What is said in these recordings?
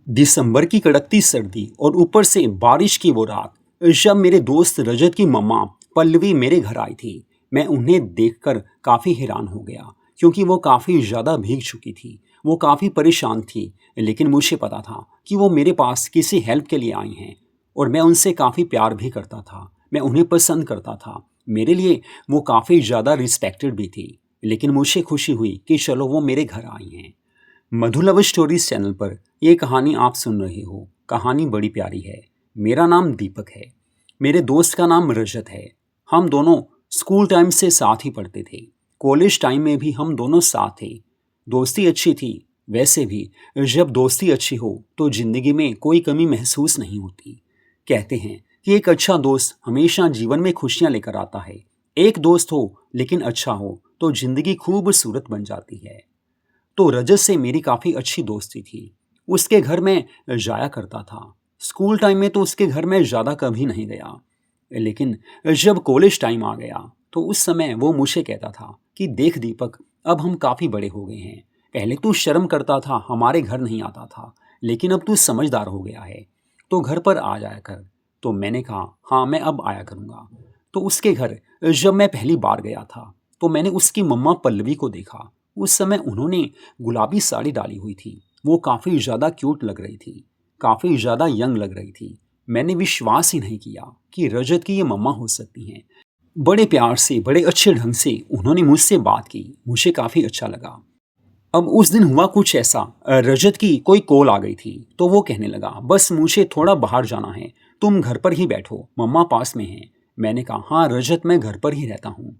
दिसंबर की कड़कती सर्दी और ऊपर से बारिश की वो रात, जब मेरे दोस्त रजत की मम्मा पल्लवी मेरे घर आई थी। मैं उन्हें देखकर काफ़ी हैरान हो गया, क्योंकि वो काफ़ी ज़्यादा भीग चुकी थी। वो काफ़ी परेशान थी, लेकिन मुझे पता था कि वो मेरे पास किसी हेल्प के लिए आई हैं। और मैं उनसे काफ़ी प्यार भी करता था, मैं उन्हें पसंद करता था। मेरे लिए वो काफ़ी ज़्यादा रिस्पेक्टेड भी थी। लेकिन मुझे खुशी हुई कि चलो वो मेरे घर आई हैं। मधु लव स्टोरीज चैनल पर ये कहानी आप सुन रहे हो। कहानी बड़ी प्यारी है। मेरा नाम दीपक है। मेरे दोस्त का नाम रजत है। हम दोनों स्कूल टाइम से साथ ही पढ़ते थे। कॉलेज टाइम में भी हम दोनों साथ थे। दोस्ती अच्छी थी। वैसे भी जब दोस्ती अच्छी हो तो जिंदगी में कोई कमी महसूस नहीं होती। कहते हैं कि एक अच्छा दोस्त हमेशा जीवन में खुशियां लेकर आता है। एक दोस्त हो लेकिन अच्छा हो तो जिंदगी खूबसूरत बन जाती है। तो रजत से मेरी काफ़ी अच्छी दोस्ती थी। उसके घर मैं जाया करता था। स्कूल टाइम में तो उसके घर मैं ज़्यादा कभी नहीं गया। लेकिन जब कॉलेज टाइम आ गया तो उस समय वो मुझे कहता था कि देख दीपक, अब हम काफ़ी बड़े हो गए हैं। पहले तू शर्म करता था, हमारे घर नहीं आता था, लेकिन अब तू समझदार हो गया है, तो घर पर आ जाया कर। तो मैंने कहा हाँ, मैं अब आया करूँगा। तो उसके घर जब मैं पहली बार गया था तो मैंने उसकी मम्मा पल्लवी को देखा। उस समय उन्होंने गुलाबी साड़ी डाली हुई थी। वो काफ़ी ज़्यादा क्यूट लग रही थी, काफ़ी ज़्यादा यंग लग रही थी। मैंने विश्वास ही नहीं किया कि रजत की ये मम्मा हो सकती हैं। बड़े प्यार से, बड़े अच्छे ढंग से उन्होंने मुझसे बात की। मुझे काफ़ी अच्छा लगा। अब उस दिन हुआ कुछ ऐसा, रजत की कोई कॉल आ गई थी, तो वो कहने लगा बस मुझे थोड़ा बाहर जाना है, तुम घर पर ही बैठो, मम्मा पास में हैं। मैंने कहा हाँ रजत, मैं घर पर ही रहता हूँ,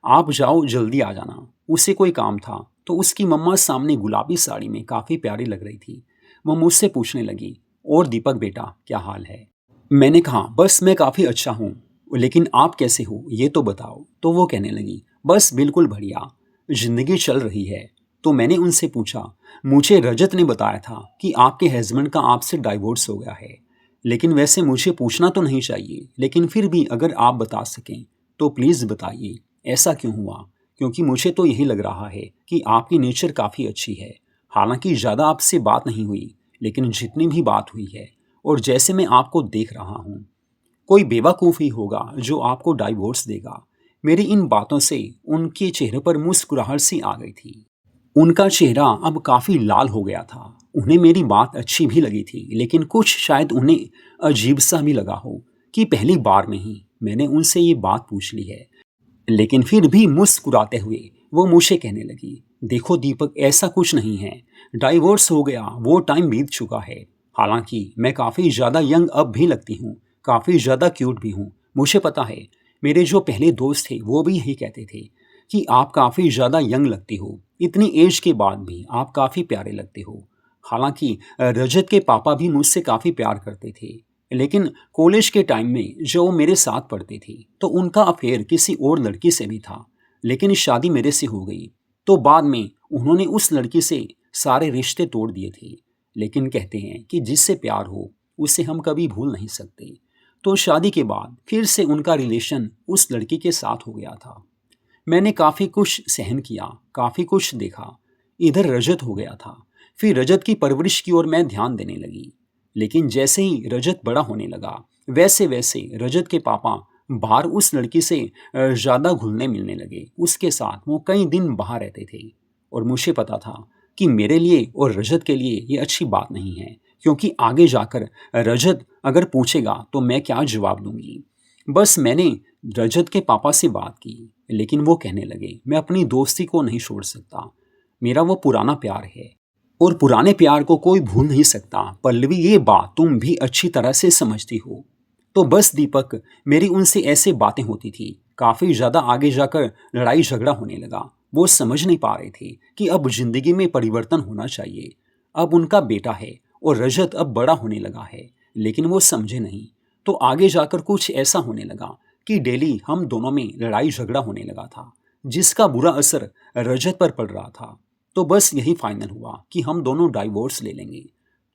आप जाओ जल्दी आ जाना। उसे कोई काम था। तो उसकी मम्मा सामने गुलाबी साड़ी में काफ़ी प्यारी लग रही थी। वह मुझसे पूछने लगी और दीपक बेटा क्या हाल है। मैंने कहा बस मैं काफ़ी अच्छा हूँ, लेकिन आप कैसे हो ये तो बताओ। तो वो कहने लगी बस बिल्कुल बढ़िया, जिंदगी चल रही है। तो मैंने उनसे पूछा, मुझे रजत ने बताया था कि आपके हस्बैंड का आपसे डाइवोर्स हो गया है। लेकिन वैसे मुझे पूछना तो नहीं चाहिए, लेकिन फिर भी अगर आप बता सकें तो प्लीज़ बताइए, ऐसा क्यों हुआ। क्योंकि मुझे तो यही लग रहा है कि आपकी नेचर काफ़ी अच्छी है। हालांकि ज़्यादा आपसे बात नहीं हुई, लेकिन जितनी भी बात हुई है और जैसे मैं आपको देख रहा हूँ, कोई बेवकूफ़ ही होगा जो आपको डाइवोर्स देगा। मेरी इन बातों से उनके चेहरे पर मुस्कुराहट सी आ गई थी। उनका चेहरा अब काफ़ी लाल हो गया था। उन्हें मेरी बात अच्छी भी लगी थी, लेकिन कुछ शायद उन्हें अजीब सा भी लगा हो कि पहली बार में ही मैंने उनसे ये बात पूछ ली है। लेकिन फिर भी मुस्कुराते हुए वो मुझे कहने लगी, देखो दीपक, ऐसा कुछ नहीं है। डाइवोर्स हो गया, वो टाइम बीत चुका है। हालांकि मैं काफ़ी ज़्यादा यंग अब भी लगती हूँ, काफ़ी ज़्यादा क्यूट भी हूँ। मुझे पता है, मेरे जो पहले दोस्त थे वो भी यही कहते थे कि आप काफ़ी ज़्यादा यंग लगती हो, इतनी एज के बाद भी आप काफ़ी प्यारे लगते हो। हालांकि रजत के पापा भी मुझसे काफ़ी प्यार करते थे, लेकिन कॉलेज के टाइम में जो वो मेरे साथ पढ़ती थी तो उनका अफेयर किसी और लड़की से भी था। लेकिन शादी मेरे से हो गई तो बाद में उन्होंने उस लड़की से सारे रिश्ते तोड़ दिए थे। लेकिन कहते हैं कि जिससे प्यार हो उसे हम कभी भूल नहीं सकते। तो शादी के बाद फिर से उनका रिलेशन उस लड़की के साथ हो गया था। मैंने काफ़ी कुछ सहन किया, काफ़ी कुछ देखा। इधर रजत हो गया था। फिर रजत की परवरिश की ओर मैं ध्यान देने लगी। लेकिन जैसे ही रजत बड़ा होने लगा, वैसे वैसे रजत के पापा बाहर उस लड़की से ज़्यादा घुलने मिलने लगे। उसके साथ वो कई दिन बाहर रहते थे। और मुझे पता था कि मेरे लिए और रजत के लिए ये अच्छी बात नहीं है, क्योंकि आगे जाकर रजत अगर पूछेगा तो मैं क्या जवाब दूंगी। बस मैंने रजत के पापा से बात की, लेकिन वो कहने लगे मैं अपनी दोस्ती को नहीं छोड़ सकता। मेरा वो पुराना प्यार है और पुराने प्यार को कोई भूल नहीं सकता। पल्लवी, ये बात तुम भी अच्छी तरह से समझती हो। तो बस दीपक, मेरी उनसे ऐसे बातें होती थी। काफ़ी ज़्यादा आगे जाकर लड़ाई झगड़ा होने लगा। वो समझ नहीं पा रहे थे कि अब जिंदगी में परिवर्तन होना चाहिए। अब उनका बेटा है और रजत अब बड़ा होने लगा है, लेकिन वो समझे नहीं। तो आगे जाकर कुछ ऐसा होने लगा कि डेली हम दोनों में लड़ाई झगड़ा होने लगा था, जिसका बुरा असर रजत पर पड़ रहा था। तो बस यही फाइनल हुआ कि हम दोनों डाइवोर्स ले लेंगे।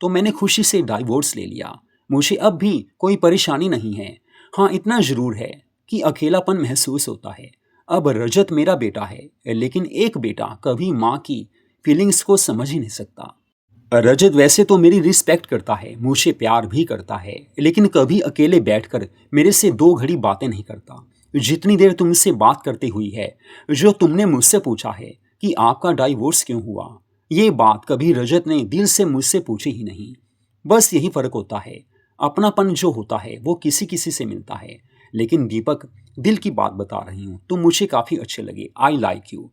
तो मैंने खुशी से डाइवोर्स ले लिया। मुझे अब भी कोई परेशानी नहीं है। हाँ, इतना ज़रूर है कि अकेलापन महसूस होता है। अब रजत मेरा बेटा है, लेकिन एक बेटा कभी माँ की फीलिंग्स को समझ ही नहीं सकता। रजत वैसे तो मेरी रिस्पेक्ट करता है, मुझे प्यार भी करता है, लेकिन कभी अकेले बैठकर मेरे से 2 घड़ी बातें नहीं करता। जितनी देर तुमसे बात करते हुई है, जो तुमने मुझसे पूछा है कि आपका डाइवोर्स क्यों हुआ, ये बात कभी रजत ने दिल से मुझसे पूछी ही नहीं। बस यही फर्क होता है, अपनापन जो होता है वो किसी किसी से मिलता है। लेकिन दीपक, दिल की बात बता रही हूँ, तुम मुझे काफ़ी अच्छे लगे, आई लाइक यू।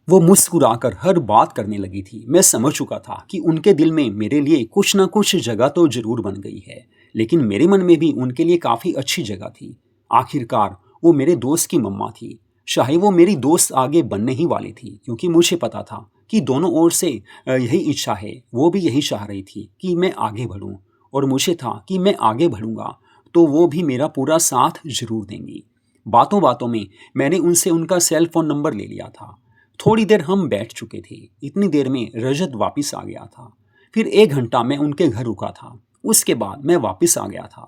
वो मुस्कुराकर हर बात करने लगी थी। मैं समझ चुका था कि उनके दिल में मेरे लिए कुछ ना कुछ जगह तो जरूर बन गई है, लेकिन मेरे मन में भी उनके लिए काफ़ी अच्छी जगह थी। आखिरकार वो मेरे दोस्त की मम्मा थी। चाहे वो मेरी दोस्त आगे बनने ही वाली थी, क्योंकि मुझे पता था कि दोनों ओर से यही इच्छा है। वो भी यही चाह रही थी कि मैं आगे बढ़ूं, और मुझे था कि मैं आगे बढ़ूंगा तो वो भी मेरा पूरा साथ जरूर देंगी। बातों बातों में मैंने उनसे उनका सेल फोन नंबर ले लिया था। थोड़ी देर हम बैठ चुके थे। इतनी देर में रजत वापस आ गया था। फिर 1 घंटा मैं उनके घर रुका था। उसके बाद मैं वापस आ गया था।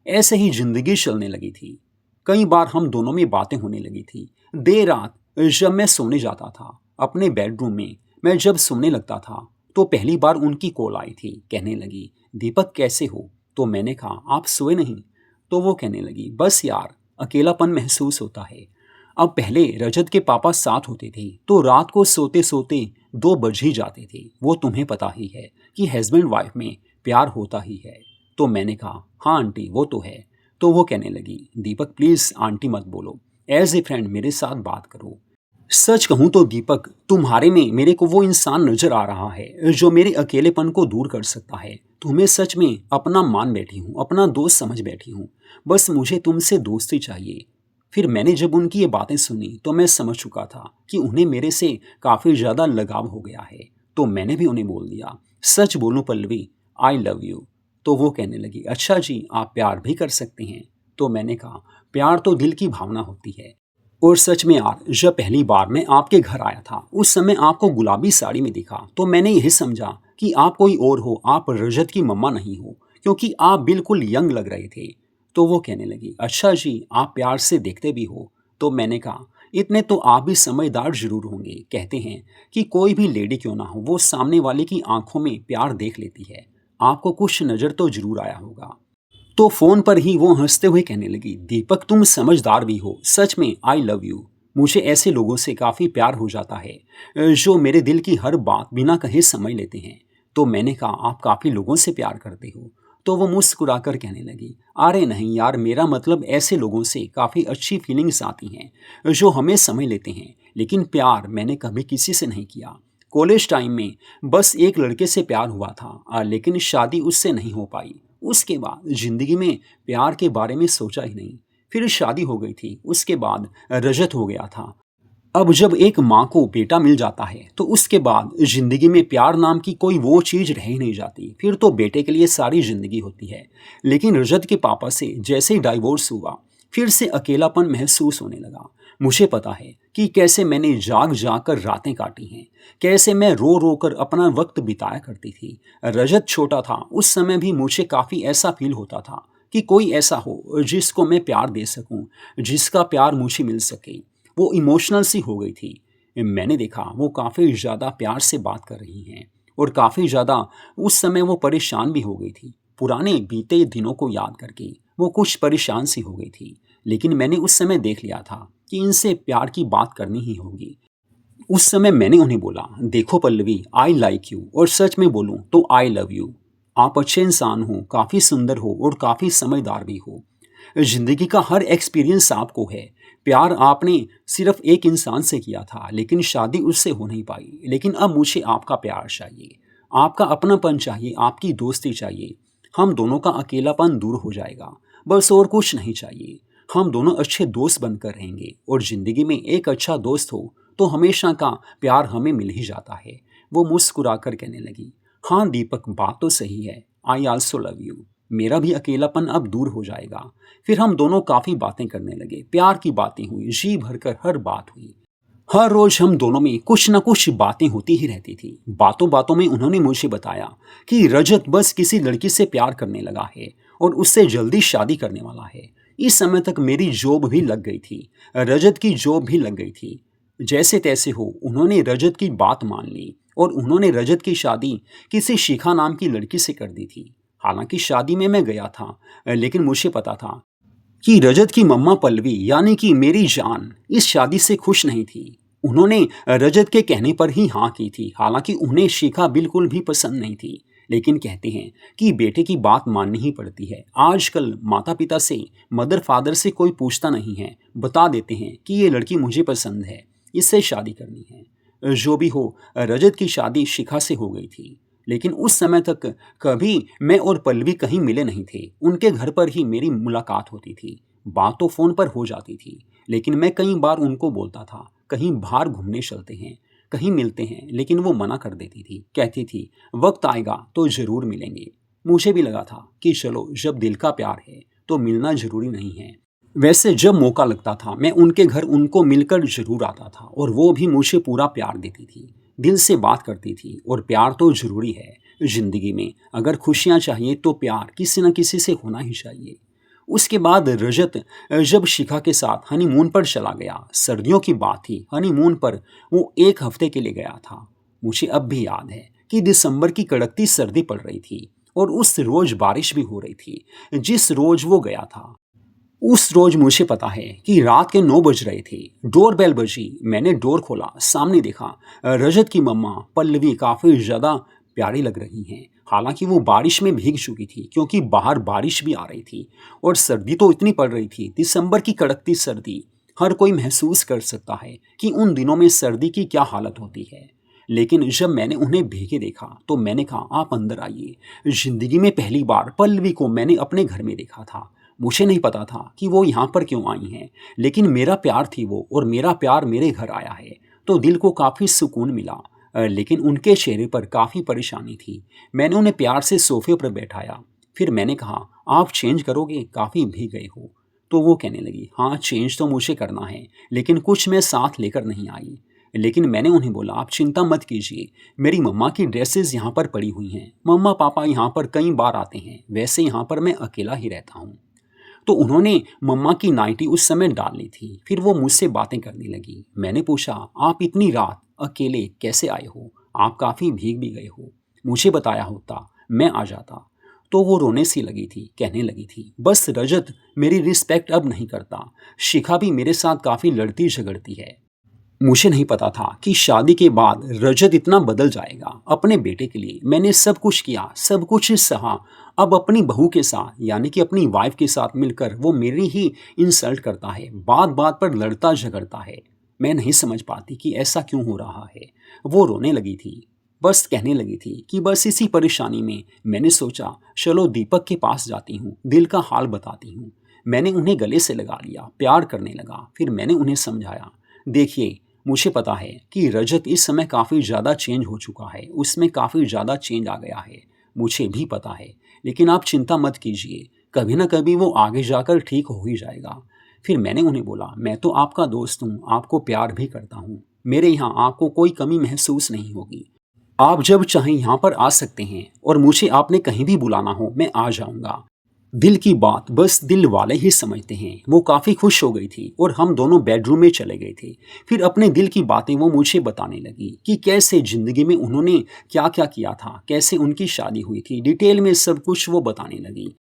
ऐसे ही जिंदगी चलने लगी थी। कई बार हम दोनों में बातें होने लगी थी। देर रात जब मैं सोने जाता था अपने बेडरूम में, मैं जब सोने लगता था तो पहली बार उनकी कॉल आई थी। कहने लगी, दीपक कैसे हो? तो मैंने कहा, आप सोए नहीं? तो वो कहने लगी, बस यार अकेलापन महसूस होता है। अब पहले रजत के पापा साथ होते थे तो रात को सोते सोते 2 बज ही जाते थे। वो तुम्हें पता ही है कि हस्बैंड वाइफ में प्यार होता ही है। तो मैंने कहा, हाँ आंटी वो तो है। तो वो कहने लगी, दीपक प्लीज आंटी मत बोलो, एज ए फ्रेंड मेरे साथ बात करो। सच कहूं तो दीपक, तुम्हारे में मेरे को वो इंसान नजर आ रहा है जो मेरे अकेलेपन को दूर कर सकता है। तुम्हें सच में अपना मान बैठी हूँ, अपना दोस्त समझ बैठी हूँ। बस मुझे तुमसे दोस्ती चाहिए। फिर मैंने जब उनकी ये बातें सुनी तो मैं समझ चुका था कि उन्हें मेरे से काफ़ी ज़्यादा लगाव हो गया है। तो मैंने भी उन्हें बोल दिया, सच बोलूं पल्लवी, आई लव यू। तो वो कहने लगी, अच्छा जी आप प्यार भी कर सकते हैं? तो मैंने कहा, प्यार तो दिल की भावना होती है। और सच में यार, जब पहली बार मैं आपके घर आया था उस समय आपको गुलाबी साड़ी में दिखा तो मैंने यही समझा कि आप कोई और हो, आप रजत की मम्मा नहीं हो, क्योंकि आप बिल्कुल यंग लग रहे थे। तो वो कहने लगी, अच्छा जी आप प्यार से देखते भी हो? तो मैंने कहा, इतने तो आप भी समझदार जरूर होंगे। कहते हैं कि कोई भी लेडी क्यों ना हो वो सामने वाले की आंखों में प्यार देख लेती है। आपको कुछ नज़र तो जरूर आया होगा। तो फोन पर ही वो हंसते हुए कहने लगी, दीपक तुम समझदार भी हो, सच में आई लव यू। मुझे ऐसे लोगों से काफ़ी प्यार हो जाता है जो मेरे दिल की हर बात बिना कहे समझ लेते हैं। तो मैंने कहा, आप काफ़ी लोगों से प्यार करते हो? तो वो मुस्कुराकर कहने लगी, अरे नहीं यार, मेरा मतलब ऐसे लोगों से काफ़ी अच्छी फीलिंग्स आती हैं जो हमें समझ लेते हैं। लेकिन प्यार मैंने कभी किसी से नहीं किया। कॉलेज टाइम में बस एक लड़के से प्यार हुआ था, लेकिन शादी उससे नहीं हो पाई। उसके बाद जिंदगी में प्यार के बारे में सोचा ही नहीं। फिर शादी हो गई थी, उसके बाद रजत हो गया था। अब जब एक माँ को बेटा मिल जाता है तो उसके बाद जिंदगी में प्यार नाम की कोई वो चीज रह ही नहीं जाती। फिर तो बेटे के लिए सारी जिंदगी होती है। लेकिन रजत के पापा से जैसे ही डाइवोर्स हुआ फिर से अकेलापन महसूस होने लगा। मुझे पता है कि कैसे मैंने जाग जाग कर रातें काटी हैं, कैसे मैं रो रो कर अपना वक्त बिताया करती थी। रजत छोटा था उस समय भी मुझे काफ़ी ऐसा फील होता था कि कोई ऐसा हो जिसको मैं प्यार दे सकूं, जिसका प्यार मुझे मिल सके। वो इमोशनल सी हो गई थी। मैंने देखा वो काफ़ी ज़्यादा प्यार से बात कर रही हैं, और काफ़ी ज़्यादा उस समय वो परेशान भी हो गई थी। पुराने बीते दिनों को याद करके वो कुछ परेशान सी हो गई थी। लेकिन मैंने उस समय देख लिया था कि इनसे प्यार की बात करनी ही होगी। उस समय मैंने उन्हें बोला, देखो पल्लवी, आई लाइक यू, और सच में बोलूं तो आई लव यू। आप अच्छे इंसान हो, काफ़ी सुंदर हो और काफ़ी समझदार भी हो। जिंदगी का हर एक्सपीरियंस आपको है। प्यार आपने सिर्फ एक इंसान से किया था, लेकिन शादी उससे हो नहीं पाई। लेकिन अब मुझे आपका प्यार चाहिए, आपका अपनापन चाहिए, आपकी दोस्ती चाहिए। हम दोनों का अकेलापन दूर हो जाएगा, बस और कुछ नहीं चाहिए। हम दोनों अच्छे दोस्त बनकर रहेंगे, और जिंदगी में एक अच्छा दोस्त हो तो हमेशा का प्यार हमें मिल ही जाता है। वो मुस्कुराकर कहने लगी, हाँ दीपक बात तो सही है, आई ऑल्सो लव यू। मेरा भी अकेलापन अब दूर हो जाएगा। फिर हम दोनों काफ़ी बातें करने लगे, प्यार की बातें हुई, जी भरकर हर बात हुई। हर रोज हम दोनों में कुछ न कुछ बातें होती ही रहती थी। बातों बातों में उन्होंने मुझे बताया कि रजत बस किसी लड़की से प्यार करने लगा है और उससे जल्दी शादी करने वाला है। इस समय तक मेरी जॉब भी लग गई थी, रजत की जॉब भी लग गई थी। जैसे तैसे हो उन्होंने रजत की बात मान ली और उन्होंने रजत की शादी किसी शिखा नाम की लड़की से कर दी थी। हालांकि शादी में मैं गया था, लेकिन मुझे पता था कि रजत की मम्मा पल्लवी यानी कि मेरी जान इस शादी से खुश नहीं थी। उन्होंने रजत के कहने पर ही हाँ की थी। हालांकि उन्हें शिखा बिल्कुल भी पसंद नहीं थी, लेकिन कहते हैं कि बेटे की बात माननी ही पड़ती है। आजकल माता पिता से, मदर फादर से कोई पूछता नहीं है, बता देते हैं कि ये लड़की मुझे पसंद है, इससे शादी करनी है। जो भी हो, रजत की शादी शिखा से हो गई थी। लेकिन उस समय तक कभी मैं और पल्लवी कहीं मिले नहीं थे। उनके घर पर ही मेरी मुलाकात होती थी। बात तो फ़ोन पर हो जाती थी, लेकिन मैं कई बार उनको बोलता था कहीं बाहर घूमने चलते हैं, कहीं मिलते हैं, लेकिन वो मना कर देती थी। कहती थी वक्त आएगा तो ज़रूर मिलेंगे। मुझे भी लगा था कि चलो, जब दिल का प्यार है तो मिलना ज़रूरी नहीं है। वैसे जब मौका लगता था मैं उनके घर उनको मिलकर ज़रूर आता था, और वो भी मुझे पूरा प्यार देती थी, दिल से बात करती थी। और प्यार तो ज़रूरी है ज़िंदगी में। अगर खुशियाँ चाहिए तो प्यार किसी न किसी से होना ही चाहिए। उसके बाद रजत जब शिखा के साथ हनीमून पर चला गया, सर्दियों की बात थी। हनीमून पर वो 1 हफ्ते के लिए गया था। मुझे अब भी याद है कि दिसंबर की कड़कती सर्दी पड़ रही थी और उस रोज़ बारिश भी हो रही थी जिस रोज़ वो गया था। उस रोज मुझे पता है कि रात के 9 बज रहे थे। डोर बेल बजी, मैंने डोर खोला, सामने देखा रजत की मम्मा पल्लवी काफ़ी ज़्यादा प्यारी लग रही हैं। हालांकि वो बारिश में भीग चुकी थी, क्योंकि बाहर बारिश भी आ रही थी और सर्दी तो इतनी पड़ रही थी, दिसंबर की कड़कती सर्दी। हर कोई महसूस कर सकता है कि उन दिनों में सर्दी की क्या हालत होती है। लेकिन जब मैंने उन्हें भीगे देखा तो मैंने कहा आप अंदर आइए। जिंदगी में पहली बार पल्लवी को मैंने अपने घर में देखा था। मुझे नहीं पता था कि वो यहाँ पर क्यों आई हैं, लेकिन मेरा प्यार थी वो, और मेरा प्यार मेरे घर आया है तो दिल को काफ़ी सुकून मिला। लेकिन उनके चेहरे पर काफ़ी परेशानी थी। मैंने उन्हें प्यार से सोफे पर बैठाया। फिर मैंने कहा आप चेंज करोगे, काफ़ी भीग गए हो। तो वो कहने लगी हाँ, चेंज तो मुझे करना है, लेकिन कुछ मैं साथ लेकर नहीं आई। लेकिन मैंने उन्हें बोला आप चिंता मत कीजिए, मेरी मम्मा की ड्रेसेस यहाँ पर पड़ी हुई हैं। मम्मा पापा यहाँ पर कई बार आते हैं, वैसे यहाँ पर मैं अकेला ही रहता हूँ। तो उन्होंने मम्मा की नाइटी उस समय डाल ली थी। फिर वो मुझसे बातें करने लगी। मैंने पूछा आप इतनी रात अकेले कैसे आए हो, आप काफ़ी भीग भी गए हो, मुझे बताया होता मैं आ जाता। तो वो रोने सी लगी थी, कहने लगी थी बस रजत मेरी रिस्पेक्ट अब नहीं करता, शिखा भी मेरे साथ काफ़ी लड़ती झगड़ती है। मुझे नहीं पता था कि शादी के बाद रजत इतना बदल जाएगा। अपने बेटे के लिए मैंने सब कुछ किया, सब कुछ सहा। अब अपनी बहू के साथ यानी कि अपनी वाइफ के साथ मिलकर वो मेरी ही इंसल्ट करता है, बात बात पर लड़ता झगड़ता है। मैं नहीं समझ पाती कि ऐसा क्यों हो रहा है। वो रोने लगी थी, बस कहने लगी थी कि बस इसी परेशानी में मैंने सोचा चलो दीपक के पास जाती हूँ, दिल का हाल बताती हूँ। मैंने उन्हें गले से लगा लिया, प्यार करने लगा। फिर मैंने उन्हें समझाया देखिए, मुझे पता है कि रजत इस समय काफ़ी ज़्यादा चेंज हो चुका है, उसमें काफ़ी ज़्यादा चेंज आ गया है, मुझे भी पता है। लेकिन आप चिंता मत कीजिए, कभी ना कभी वो आगे जाकर ठीक हो ही जाएगा। फिर मैंने उन्हें बोला मैं तो आपका दोस्त हूँ, आपको प्यार भी करता हूँ, मेरे यहाँ आपको कोई कमी महसूस नहीं होगी। आप जब चाहें यहाँ पर आ सकते हैं, और मुझे आपने कहीं भी बुलाना हो मैं आ जाऊँगा। दिल की बात बस दिल वाले ही समझते हैं। वो काफ़ी खुश हो गई थी और हम दोनों बेडरूम में चले गए थे। फिर अपने दिल की बातें वो मुझे बताने लगी कि कैसे ज़िंदगी में उन्होंने क्या क्या किया था, कैसे उनकी शादी हुई थी। डिटेल में सब कुछ वो बताने लगी।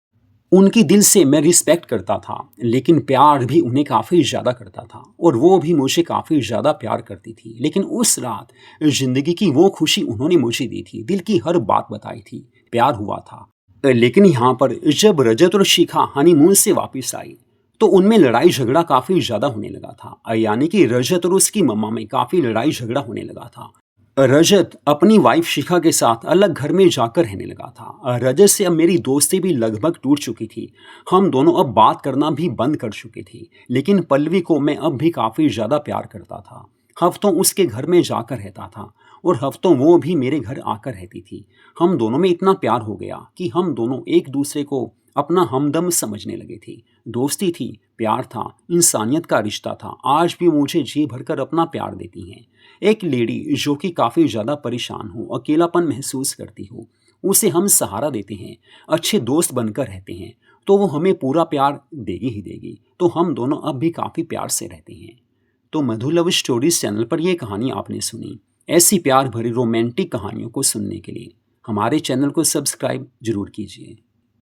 उनकी दिल से मैं रिस्पेक्ट करता था, लेकिन प्यार भी उन्हें काफ़ी ज़्यादा करता था, और वो भी मुझे काफ़ी ज़्यादा प्यार करती थी। लेकिन उस रात ज़िंदगी की वो खुशी उन्होंने मुझे दी थी, दिल की हर बात बताई थी, प्यार हुआ था। लेकिन यहाँ पर जब रजत और शिखा हनीमून से वापस आई तो उनमें लड़ाई झगड़ा काफ़ी ज़्यादा होने लगा था। यानी कि रजत और उसकी मम्मा में काफ़ी लड़ाई झगड़ा होने लगा था। रजत अपनी वाइफ शिखा के साथ अलग घर में जाकर रहने लगा था। रजत से अब मेरी दोस्ती भी लगभग टूट चुकी थी। हम दोनों अब बात करना भी बंद कर चुके थे। लेकिन पल्लवी को मैं अब भी काफ़ी ज़्यादा प्यार करता था। हफ्तों उसके घर में जाकर रहता था और हफ्तों वो भी मेरे घर आकर रहती थी। हम दोनों में इतना प्यार हो गया कि हम दोनों एक दूसरे को अपना हमदम समझने लगे थे। दोस्ती थी, प्यार था, इंसानियत का रिश्ता था। आज भी मुझे जी भरकर अपना प्यार देती हैं। एक लेडी जो कि काफ़ी ज़्यादा परेशान हो, अकेलापन महसूस करती हो, उसे हम सहारा देते हैं, अच्छे दोस्त बनकर रहते हैं, तो वो हमें पूरा प्यार देगी ही देगी। तो हम दोनों अब भी काफ़ी प्यार से रहते हैं। तो मधु लव स्टोरीज चैनल पर यह कहानी आपने सुनी। ऐसी प्यार भरी रोमांटिक कहानियों को सुनने के लिए हमारे चैनल को सब्सक्राइब जरूर कीजिए।